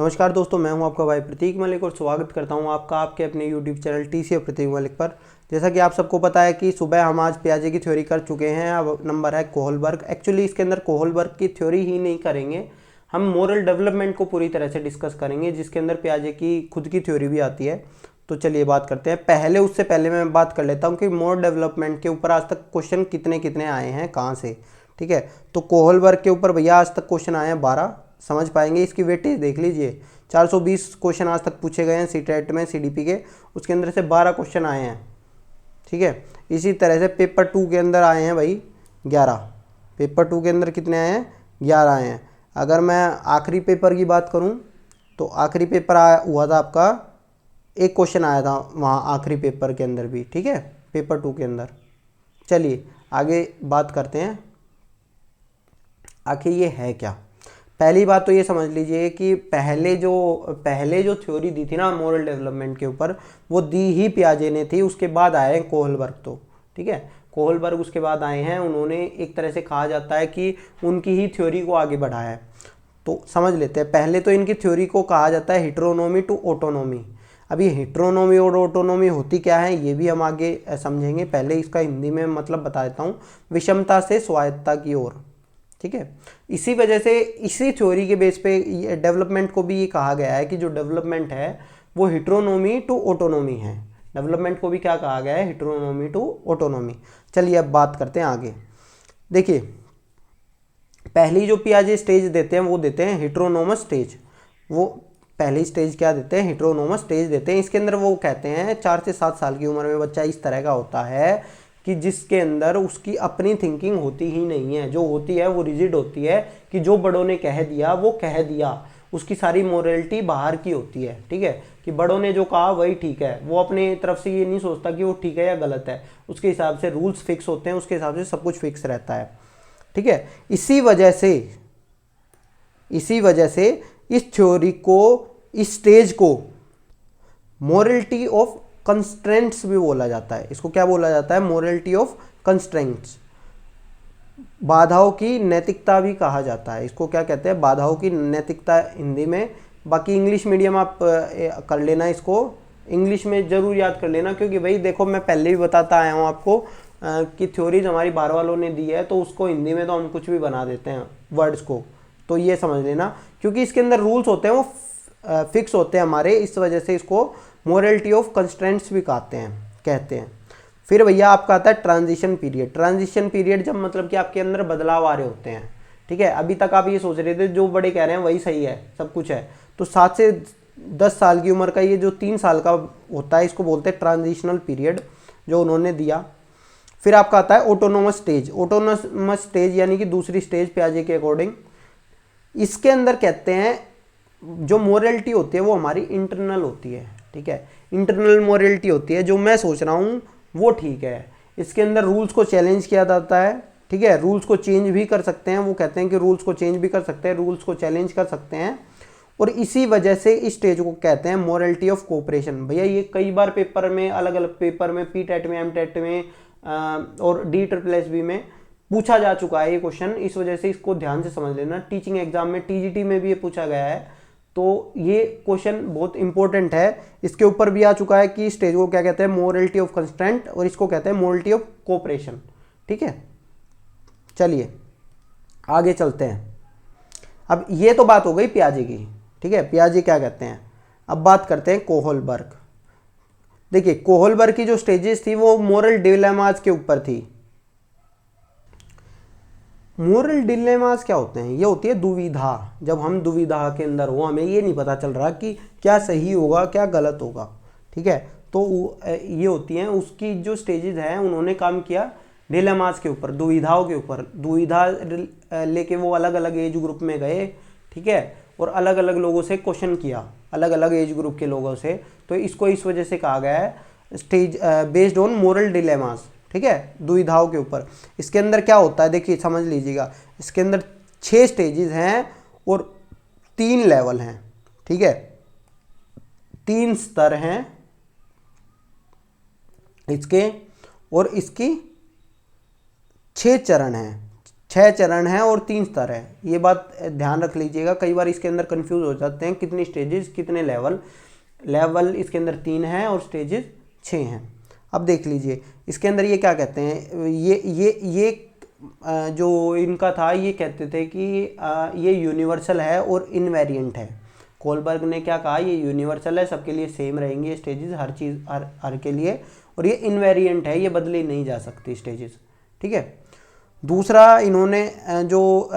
नमस्कार दोस्तों, मैं हूं आपका भाई प्रतीक मलिक और स्वागत करता हूं आपका आपके अपने यूट्यूब चैनल टीसी प्रतीक मलिक पर। जैसा कि आप सबको पता है कि सुबह हम आज पियाजे की थ्योरी कर चुके हैं। अब नंबर है कोहलबर्ग। एक्चुअली इसके अंदर कोहलबर्ग की थ्योरी ही नहीं करेंगे, हम मोरल डेवलपमेंट को पूरी तरह से डिस्कस करेंगे, जिसके अंदर पियाजे की खुद की थ्योरी भी आती है। तो चलिए बात करते हैं। उससे पहले मैं बात कर लेता हूँ कि मोरल डेवलपमेंट के ऊपर आज तक क्वेश्चन कितने कितने आए हैं, कहाँ से। ठीक है, तो कोहलबर्ग के ऊपर भैया आज तक क्वेश्चन आए हैं 12। समझ पाएंगे, इसकी वेटेज देख लीजिए। 420 क्वेश्चन आज तक पूछे गए हैं सीटेट में, सीडीपी के। उसके अंदर से 12 क्वेश्चन आए हैं। ठीक है, इसी तरह से पेपर 2 के अंदर आए हैं भाई 11। पेपर 2 के अंदर कितने आए हैं? 11 आए हैं। अगर मैं आखिरी पेपर की बात करूं तो आखिरी पेपर हुआ था आपका, एक क्वेश्चन आया था वहाँ आखिरी पेपर के अंदर भी। ठीक है, पेपर 2 के अंदर। चलिए आगे बात करते हैं, आखिर ये है क्या। पहली बात तो ये समझ लीजिए कि पहले जो थ्योरी दी थी ना मोरल डेवलपमेंट के ऊपर, वो दी ही पियाजे ने थी। उसके बाद आए हैं कोहलबर्ग। तो ठीक है, कोहलबर्ग उसके बाद आए हैं। उन्होंने एक तरह से कहा जाता है कि उनकी ही थ्योरी को आगे बढ़ाया है। तो समझ लेते हैं। पहले तो इनकी थ्योरी को कहा जाता है हिट्रोनोमी टू ऑटोनोमी। अब ये हिट्रोनोमी और ऑटोनोमी होती क्या है ये भी हम आगे समझेंगे। पहले इसका हिंदी में मतलब बता देता हूँ, विषमता से स्वायत्तता की ओर। ठीक है, इसी वजह से इसी थ्योरी के बेस पे डेवलपमेंट को भी ये कहा गया है कि जो डेवलपमेंट है वो हिट्रोनोमी टू ऑटोनोमी है। डेवलपमेंट को भी क्या कहा गया है? हिट्रोनोमी टू ऑटोनोमी। चलिए अब बात करते हैं आगे। देखिए, पहली जो पियाजे स्टेज देते हैं वो देते हैं हिट्रोनोमस स्टेज। वो पहली स्टेज क्या देते हैं? हिट्रोनोमस स्टेज देते हैं। इसके अंदर वो कहते हैं 4 से 7 साल की उम्र में बच्चा इस तरह का होता है कि जिसके अंदर उसकी अपनी थिंकिंग होती ही नहीं है। जो होती है वो रिजिड होती है कि जो बड़ों ने कह दिया वो कह दिया। उसकी सारी मोरलिटी बाहर की होती है। ठीक है, कि बड़ों ने जो कहा वही ठीक है। वो अपने तरफ से ये नहीं सोचता कि वो ठीक है या गलत है। उसके हिसाब से रूल्स फिक्स होते हैं, उसके हिसाब से सब कुछ फिक्स रहता है। ठीक है, इसी वजह से इस थ्योरी को, इस स्टेज को मोरलिटी ऑफ कंस्ट्रेंट्स भी बोला जाता है। इसको क्या बोला जाता है? Morality of constraints. बाधाओं की नैतिकता भी कहा जाता है। इसको क्या कहते हैं? बाधाओं की नैतिकता हिंदी में। बाकी इंग्लिश मीडियम आप कर लेना, इसको इंग्लिश में जरूर याद कर लेना, क्योंकि भाई देखो मैं पहले भी बताता आया हूँ आपको कि थ्योरीज हमारी 12 वालों ने दी है, तो उसको हिंदी में तो हम कुछ भी बना देते हैं वर्ड्स को। तो ये समझ लेना, क्योंकि इसके अंदर रूल्स होते हैं वो फिक्स होते हैं हमारे। इस वजह से इसको मोरलिटी ऑफ कंस्ट्रेंट्स भी कहते हैं। फिर भैया आपका आता है ट्रांजिशन पीरियड। ट्रांजिशन पीरियड जब मतलब कि आपके अंदर बदलाव आ रहे होते हैं। ठीक है, अभी तक आप ये सोच रहे थे जो बड़े कह रहे हैं वही सही है, सब कुछ है। तो 7 से 10 साल की उम्र का ये जो 3 साल का होता है, इसको बोलते हैं ट्रांजिशनल पीरियड, जो उन्होंने दिया। फिर आपका आता है ऑटोनोमस स्टेज। ऑटोनोमस स्टेज यानी कि दूसरी स्टेज पियाजे के अकॉर्डिंग। इसके अंदर कहते हैं जो मोरलिटी होती है वो हमारी इंटरनल होती है। ठीक है, इंटरनल मोरलिटी होती है, जो मैं सोच रहा हूँ वो ठीक है। इसके अंदर रूल्स को चैलेंज किया जाता है। ठीक है, रूल्स को चेंज भी कर सकते हैं। वो कहते हैं कि रूल्स को चेंज भी कर सकते हैं, रूल्स को चैलेंज कर सकते हैं। और इसी वजह से इस स्टेज को कहते हैं मोरलिटी ऑफ कोऑपरेशन। भैया ये कई बार पेपर में, अलग अलग पेपर में, पी टेट में, एम टेट में और DSSB में पूछा जा चुका है ये क्वेश्चन। इस वजह से इसको ध्यान से समझ लेना। टीचिंग एग्जाम में, TGT में भी ये पूछा गया है। तो ये क्वेश्चन बहुत इंपॉर्टेंट है। इसके ऊपर भी आ चुका है कि स्टेज को क्या कहते हैं? मोरलिटी ऑफ कंस्ट्रेंट, और इसको कहते हैं मोरलिटी ऑफ कोऑपरेशन। ठीक है, चलिए आगे चलते हैं। अब ये तो बात हो गई पियाजे की। ठीक है, पियाजे क्या कहते हैं। अब बात करते हैं कोहलबर्ग। देखिए, कोहलबर्ग की जो स्टेजेस थी वो मोरल डिलेमास के ऊपर थी। मोरल डिलेमास क्या होते हैं? ये होती है दुविधा। जब हम दुविधा के अंदर हो, हमें ये नहीं पता चल रहा कि क्या सही होगा क्या गलत होगा। ठीक है, तो ये होती हैं उसकी जो स्टेजेस हैं। उन्होंने काम किया डिलेमास के ऊपर, दुविधाओं के ऊपर। दुविधा लेके वो अलग अलग एज ग्रुप में गए। ठीक है, और अलग अलग लोगों से क्वेश्चन किया, अलग अलग एज ग्रुप के लोगों से। तो इसको इस वजह से कहा गया है stage based on moral dilemmas. ठीक है, दुविधाओं के ऊपर। इसके अंदर क्या होता है देखिए, समझ लीजिएगा। इसके अंदर 6 स्टेजेस हैं और 3 लेवल हैं। ठीक है, 3 स्तर हैं इसके, और इसकी 6 चरण हैं। 6 चरण है और 3 स्तर है, ये बात ध्यान रख लीजिएगा। कई बार इसके अंदर कंफ्यूज हो जाते हैं, कितनी स्टेजेस कितने लेवल इसके अंदर 3 है और स्टेजेस 6 हैं। अब देख लीजिए इसके अंदर ये क्या कहते हैं, ये जो इनका था ये कहते थे कि ये यूनिवर्सल है और इनवेरिएंट है। कोलबर्ग ने क्या कहा, ये यूनिवर्सल है, सबके लिए सेम रहेंगे स्टेजेस, हर चीज़ हर के लिए, और ये इनवेरिएंट है, ये बदली नहीं जा सकती स्टेजेस, ठीक है। दूसरा इन्होंने जो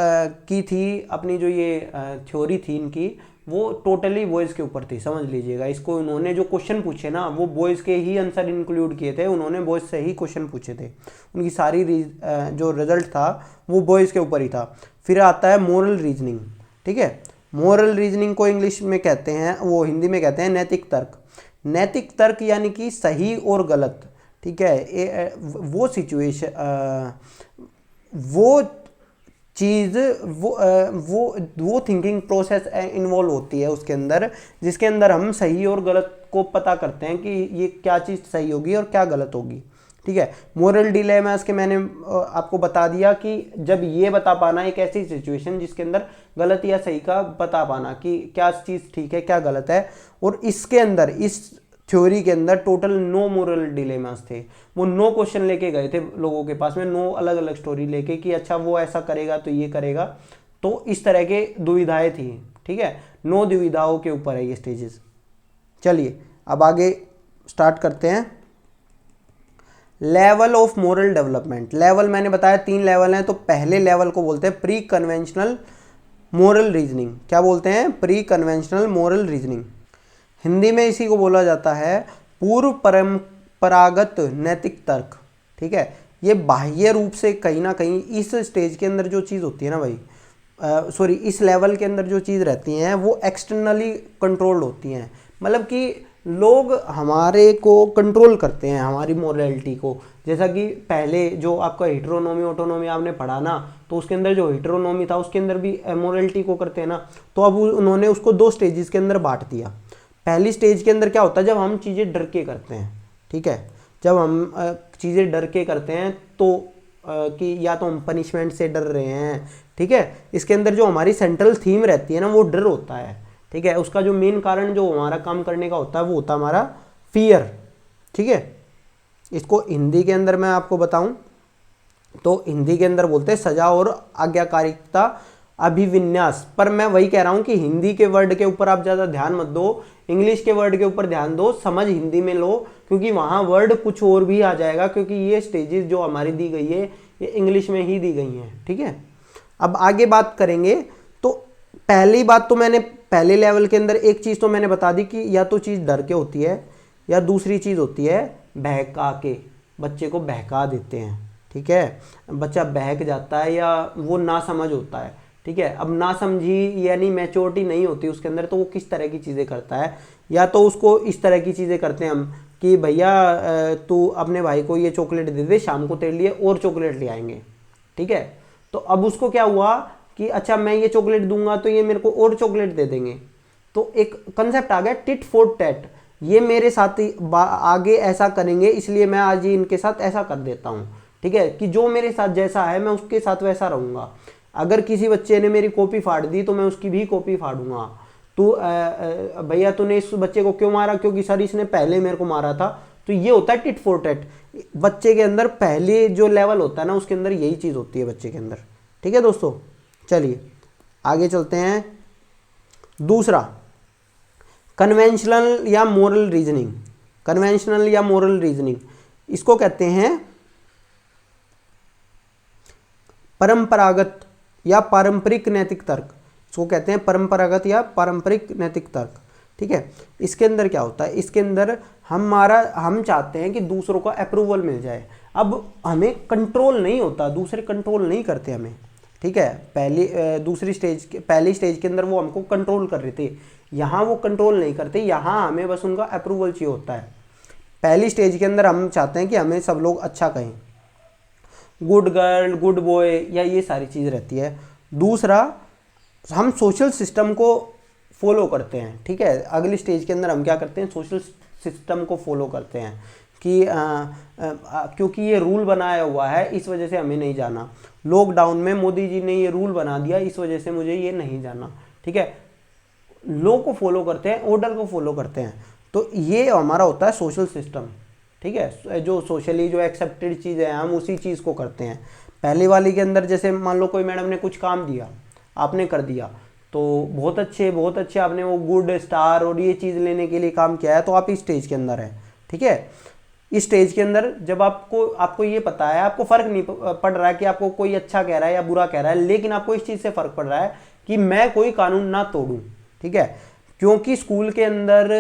की थी अपनी जो ये थ्योरी थी इनकी, वो टोटली बॉयज़ के ऊपर थी, समझ लीजिएगा इसको। इन्होंने जो क्वेश्चन पूछे ना वो बॉयज़ के ही आंसर इंक्लूड किए थे, उन्होंने बॉयज़ से ही क्वेश्चन पूछे थे, उनकी सारी जो रिजल्ट था वो बॉयज़ के ऊपर ही था। फिर आता है मोरल रीजनिंग, ठीक है। मोरल रीजनिंग को इंग्लिश में कहते हैं, वो हिंदी में कहते हैं नैतिक तर्क। नैतिक तर्क यानी कि सही और गलत, ठीक है। वो सिचुएशन, वो चीज़, वो थिंकिंग प्रोसेस इन्वॉल्व होती है उसके अंदर, जिसके अंदर हम सही और गलत को पता करते हैं कि ये क्या चीज़ सही होगी और क्या गलत होगी, ठीक है। मोरल डिलेमास के मैंने आपको बता दिया कि जब ये बता पाना, एक ऐसी सिचुएशन जिसके अंदर गलत या सही का बता पाना कि क्या चीज़ ठीक है क्या गलत है। और इसके अंदर इस थ्योरी के अंदर टोटल 9 मोरल डिलेमास थे। वो 9 क्वेश्चन लेके गए थे लोगों के पास में, 9 अलग अलग स्टोरी लेके कि अच्छा वो ऐसा करेगा तो ये करेगा, तो इस तरह के दुविधाएं थी, ठीक है। 9 दुविधाओं के ऊपर है ये स्टेजेस। चलिए अब आगे स्टार्ट करते हैं। Level of moral development. Level मैंने बताया 3 लेवल हैं, तो पहले लेवल को बोलते हैं प्री कन्वेंशनल मोरल रीजनिंग। क्या बोलते हैं? Pre conventional moral reasoning. Hindi में इसी को बोला जाता है पूर्व परंपरागत नैतिक तर्क, ठीक है। ये बाह्य रूप से कहीं ना कहीं इस स्टेज के अंदर जो चीज़ होती है ना भाई, सॉरी इस लेवल के अंदर जो चीज़ रहती हैं वो एक्सटर्नली कंट्रोल्ड होती हैं। मतलब कि लोग हमारे को कंट्रोल करते हैं, हमारी मोरलिटी को। जैसा कि पहले जो आपका हिट्रोनोमी ऑटोनोमी आपने पढ़ा ना, तो उसके अंदर जो हिट्रोनोमी था उसके अंदर भी मोरलिटी को करते हैं ना, तो अब उन्होंने उसको 2 स्टेजेस के अंदर बांट दिया। पहली स्टेज के अंदर क्या होता है, जब हम चीज़ें डर के करते हैं, ठीक है। जब हम चीज़ें डर के करते हैं तो कि या तो हम पनिशमेंट से डर रहे हैं, ठीक है। इसके अंदर जो हमारी सेंट्रल थीम रहती है ना वो डर होता है, ठीक है। उसका जो मेन कारण जो हमारा काम करने का होता है वो होता है हमारा फियर, ठीक है। इसको हिंदी के अंदर मैं आपको बताऊं तो हिंदी के अंदर बोलते हैं सजा और आज्ञाकारिता अभिविन्यास। पर मैं वही कह रहा हूं कि हिंदी के वर्ड के ऊपर आप ज़्यादा ध्यान मत दो, इंग्लिश के वर्ड के ऊपर ध्यान दो, समझ हिंदी में लो, क्योंकि वहाँ वर्ड कुछ और भी आ जाएगा, क्योंकि ये स्टेजेस जो हमारी दी गई है ये इंग्लिश में ही दी गई हैं, ठीक है। अब आगे बात करेंगे तो पहली बात तो मैंने पहले लेवल के अंदर एक चीज़ तो मैंने बता दी कि या तो चीज़ डर के होती है या दूसरी चीज़ होती है बहका के, बच्चे को बहका देते हैं, ठीक है। बच्चा बहक जाता है या वो ना समझ होता है, ठीक है। अब ना समझी यानी मैच्योरिटी नहीं होती उसके अंदर, तो वो किस तरह की चीज़ें करता है, या तो उसको इस तरह की चीज़ें करते हैं हम कि भैया तू अपने भाई को ये चॉकलेट दे दे, शाम को तेरे लिए और चॉकलेट ले आएंगे, ठीक है। तो अब उसको क्या हुआ कि अच्छा मैं ये चॉकलेट दूंगा तो ये मेरे को और चॉकलेट दे देंगे, तो एक कंसेप्ट आ गया टिट फॉर टैट। ये मेरे साथ ही आगे ऐसा करेंगे इसलिए मैं आज ही इनके साथ ऐसा कर देता हूँ, ठीक है, कि जो मेरे साथ जैसा है मैं उसके साथ वैसा रहूँगा। अगर किसी बच्चे ने मेरी कॉपी फाड़ दी तो मैं उसकी भी कॉपी फाड़ूंगा। तो भैया तूने इस बच्चे को क्यों मारा? क्योंकि सर इसने पहले मेरे को मारा था। तो ये होता है टिट फॉर टैट। बच्चे के अंदर पहले जो लेवल होता है ना उसके अंदर यही चीज़ होती है बच्चे के अंदर, ठीक है दोस्तों। चलिए आगे चलते हैं। दूसरा कन्वेंशनल या मोरल रीजनिंग। कन्वेंशनल या मोरल रीजनिंग इसको कहते हैं परंपरागत या पारंपरिक नैतिक तर्क। इसको कहते हैं परंपरागत या पारंपरिक नैतिक तर्क, ठीक है। इसके अंदर क्या होता है, इसके अंदर हम चाहते हैं कि दूसरों का अप्रूवल मिल जाए। अब हमें कंट्रोल नहीं होता, दूसरे कंट्रोल नहीं करते हमें, ठीक है। पहली स्टेज के अंदर वो हमको कंट्रोल कर रहे थे, यहाँ वो कंट्रोल नहीं करते, यहाँ हमें बस उनका अप्रूवल चाहिए होता है। पहली स्टेज के अंदर हम चाहते हैं कि हमें सब लोग अच्छा कहें, गुड गर्ल गुड बॉय या ये सारी चीज़ रहती है। दूसरा हम सोशल सिस्टम को फॉलो करते हैं, ठीक है। अगली स्टेज के अंदर हम क्या करते हैं, सोशल सिस्टम को फॉलो करते हैं कि क्योंकि ये रूल बनाया हुआ है इस वजह से हमें नहीं जाना, लॉकडाउन में मोदी जी ने ये रूल बना दिया इस वजह से मुझे ये नहीं जाना, ठीक है। लॉ को फॉलो करते हैं, ऑर्डर को फॉलो करते हैं, तो ये हमारा होता है सोशल सिस्टम, ठीक है। जो सोशली जो एक्सेप्टेड चीज़ है हम उसी चीज़ को करते हैं। पहली वाली के अंदर जैसे मान लो कोई मैडम ने कुछ काम दिया, आपने कर दिया, तो बहुत अच्छे आपने वो गुड स्टार और ये चीज़ लेने के लिए काम किया है, तो आप इस स्टेज के अंदर हैं, ठीक है। इस स्टेज के अंदर जब आपको ये पता है, आपको फ़र्क नहीं पड़ रहा है कि आपको कोई अच्छा कह रहा है या बुरा कह रहा है, लेकिन आपको इस चीज़ से फ़र्क पड़ रहा है कि मैं कोई कानून ना तोड़ूं, ठीक है। क्योंकि स्कूल के अंदर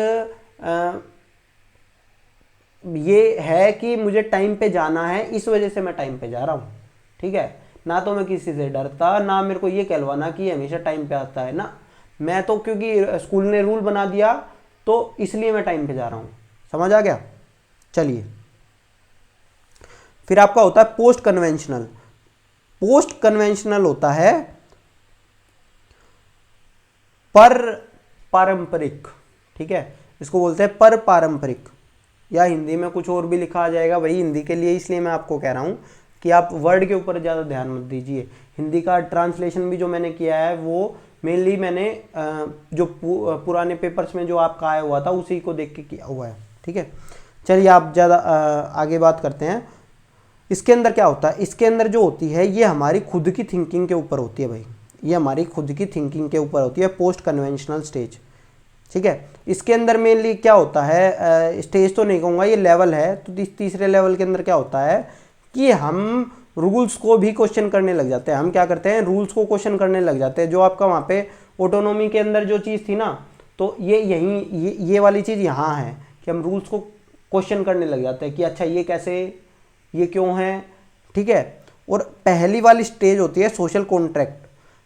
ये है कि मुझे टाइम पे जाना है, इस वजह से मैं टाइम पे जा रहा हूँ, ठीक है। ना तो मैं किसी से डरता, ना मेरे को ये कहलवाना कि हमेशा टाइम पे आता है ना, मैं तो क्योंकि स्कूल ने रूल बना दिया तो इसलिए मैं टाइम पे जा रहा हूँ। समझ आ गया? चलिए, फिर आपका होता है पोस्ट कन्वेंशनल। पोस्ट कन्वेंशनल होता है पर पारंपरिक, ठीक है, इसको बोलते हैं पर पारंपरिक, या हिंदी में कुछ और भी लिखा आ जाएगा, वही हिंदी के लिए इसलिए मैं आपको कह रहा हूँ कि आप वर्ड के ऊपर ज़्यादा ध्यान मत दीजिए। हिंदी का ट्रांसलेशन भी जो मैंने किया है वो मेनली मैंने जो पुराने पेपर्स में जो आपका आया हुआ था उसी को देख के किया हुआ है, ठीक है। चलिए, आप ज़्यादा आगे बात करते हैं। इसके अंदर क्या होता है, इसके अंदर जो होती है ये हमारी खुद की थिंकिंग के ऊपर होती है भाई, ये हमारी खुद की थिंकिंग के ऊपर होती है पोस्ट कन्वेंशनल स्टेज, ठीक है। इसके अंदर मेनली क्या होता है, स्टेज तो नहीं कहूँगा, ये लेवल है। तो तीसरे लेवल के अंदर क्या होता है कि हम रूल्स को भी क्वेश्चन करने लग जाते हैं। हम क्या करते हैं, रूल्स को क्वेश्चन करने लग जाते हैं। जो आपका वहाँ पे ऑटोनॉमी के अंदर जो चीज़ थी ना, तो ये वाली चीज़ यहाँ है कि हम रूल्स को क्वेश्चन करने लग जाते हैं कि अच्छा ये कैसे, ये क्यों है, ठीक है। और पहली वाली स्टेज होती है सोशल कॉन्ट्रैक्ट।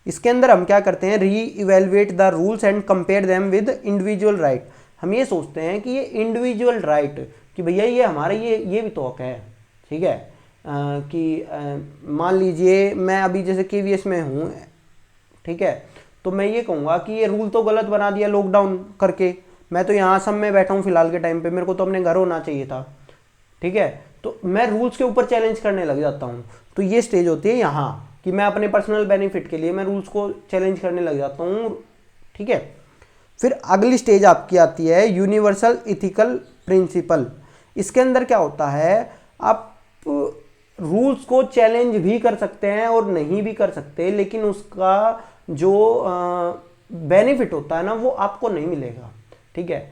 इसके अंदर हम क्या करते हैं, री evaluate the rules and compare them with individual right. हम ये सोचते हैं कि ये इंडिविजुअल राइट कि भैया ये हमारा ये भी तो हक है, ठीक है। कि मान लीजिए मैं अभी जैसे KVS में हूँ, ठीक है, तो मैं ये कहूँगा कि ये रूल तो गलत बना दिया लॉकडाउन करके, मैं तो यहाँ सब में बैठा हूँ फिलहाल के टाइम पे, मेरे को तो अपने घर होना चाहिए था, ठीक है। तो मैं रूल्स के ऊपर चैलेंज करने लग जाता हूँ। तो ये स्टेज होती है यहाँ कि मैं अपने पर्सनल बेनिफिट के लिए मैं रूल्स को चैलेंज करने लग जाता हूँ, ठीक है। फिर अगली स्टेज आपकी आती है यूनिवर्सल इथिकल प्रिंसिपल। इसके अंदर क्या होता है, आप रूल्स को चैलेंज भी कर सकते हैं और नहीं भी कर सकते, लेकिन उसका जो बेनिफिट होता है ना वो आपको नहीं मिलेगा, ठीक है।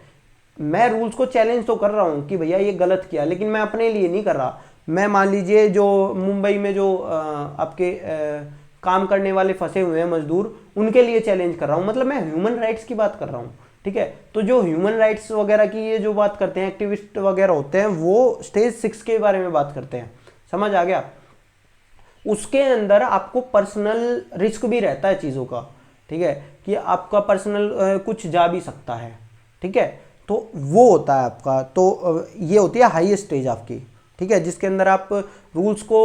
मैं रूल्स को चैलेंज तो कर रहा हूँ कि भैया ये गलत किया, लेकिन मैं अपने लिए नहीं कर रहा। मैं मान लीजिए जो मुंबई में जो आपके काम करने वाले फंसे हुए हैं मजदूर, उनके लिए चैलेंज कर रहा हूँ, मतलब मैं ह्यूमन राइट्स की बात कर रहा हूँ, ठीक है। तो जो ह्यूमन राइट्स वगैरह की ये जो बात करते हैं, एक्टिविस्ट वगैरह होते हैं, वो स्टेज 6 के बारे में बात करते हैं। समझ आ गया? उसके अंदर आपको पर्सनल रिस्क भी रहता है चीज़ों का, ठीक है, कि आपका पर्सनल कुछ जा भी सकता है, ठीक है। तो वो होता है आपका, तो ये होती है हाई स्टेज आपकी, ठीक है, जिसके अंदर आप रूल्स को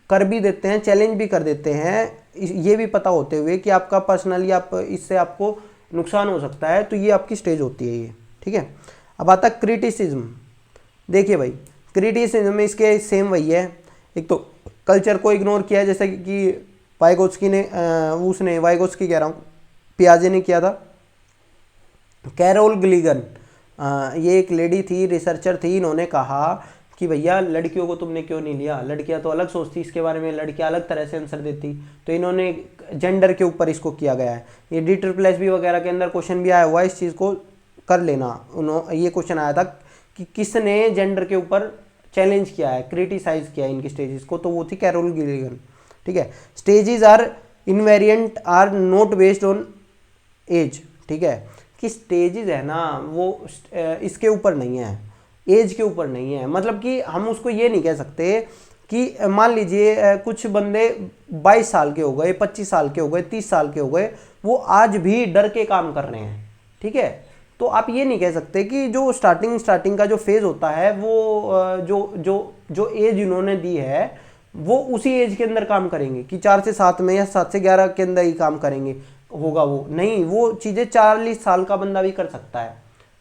कर भी देते हैं, चैलेंज भी कर देते हैं, ये भी पता होते हुए कि आपका पर्सनली आप इससे आपको नुकसान हो सकता है। तो ये आपकी स्टेज होती है ये, ठीक है। अब आता है क्रिटिसिज्म। देखिए भाई, क्रिटिसिज्म में इसके सेम वही है, एक तो कल्चर को इग्नोर किया है, जैसे कि वाइगोत्स्की कह रहा हूँ, पियाजे ने किया था। कैरोल गिलिगन, ये एक लेडी थी, रिसर्चर थी, इन्होंने कहा कि भैया लड़कियों को तुमने क्यों नहीं लिया, लड़कियां तो अलग सोचती इसके बारे में, लड़कियां अलग तरह से आंसर देती। तो इन्होंने जेंडर के ऊपर इसको किया गया है। ये DSSS वगैरह के अंदर क्वेश्चन भी आया हुआ है, इस चीज़ को कर लेना। ये क्वेश्चन आया था कि किसने जेंडर के ऊपर चैलेंज किया है, क्रिटिसाइज किया है इनकी स्टेजेस को, तो वो थी कैरोल गिलिगन, ठीक है। Stages are invariant are not based on age, ठीक है, कि स्टेजेस है ना वो इसके ऊपर नहीं है, एज के ऊपर नहीं है। मतलब कि हम उसको ये नहीं कह सकते कि मान लीजिए कुछ बंदे 22 साल के हो गए, 25 साल के हो गए, 30 साल के हो गए, वो आज भी डर के काम कर रहे हैं, ठीक है। तो आप ये नहीं कह सकते कि जो स्टार्टिंग का जो फेज़ होता है वो जो एज इन्होंने दी है वो उसी एज के अंदर काम करेंगे कि 4 से 7 में या 7 से 11 के अंदर ही काम करेंगे, होगा वो नहीं, वो चीज़ें 40 साल का बंदा भी कर सकता है,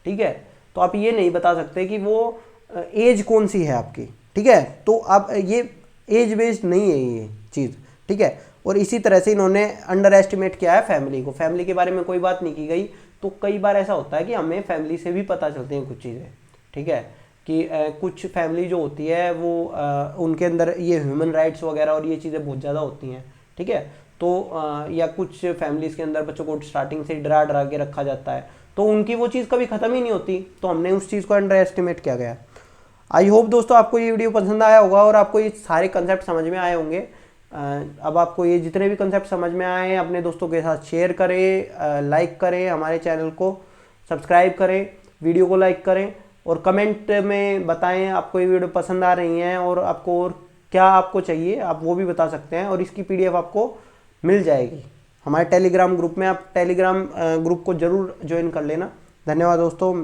ठीक है। तो आप ये नहीं बता सकते कि वो एज कौन सी है आपकी, ठीक है। तो अब ये एज बेस्ड नहीं है ये चीज़, ठीक है। और इसी तरह से इन्होंने अंडर एस्टिमेट किया है फैमिली को, फैमिली के बारे में कोई बात नहीं की गई। तो कई बार ऐसा होता है कि हमें फैमिली से भी पता चलती हैं कुछ चीज़ें, ठीक है, कि कुछ फैमिली जो होती है वो उनके अंदर ये ह्यूमन राइट्स वगैरह और ये चीज़ें बहुत ज़्यादा होती हैं, ठीक है। तो या कुछ फैमिलीज़ के अंदर बच्चों को स्टार्टिंग से डरा डरा के रखा जाता है, तो उनकी वो चीज़ कभी ख़त्म ही नहीं होती, तो हमने उस चीज़ को अंडर एस्टिमेट किया गया। आई होप दोस्तों आपको ये वीडियो पसंद आया होगा और आपको ये सारे कंसेप्ट समझ में आए होंगे। अब आपको ये जितने भी कंसेप्ट समझ में आए अपने दोस्तों के साथ शेयर करें, लाइक करें, हमारे चैनल को सब्सक्राइब करें, वीडियो को लाइक करें और कमेंट में बताएं आपको ये वीडियो पसंद आ रही हैं और आपको और क्या आपको चाहिए आप वो भी बता सकते हैं। और इसकी PDF आपको मिल जाएगी हमारे टेलीग्राम ग्रुप में, आप टेलीग्राम ग्रुप को ज़रूर ज्वाइन कर लेना। धन्यवाद दोस्तों।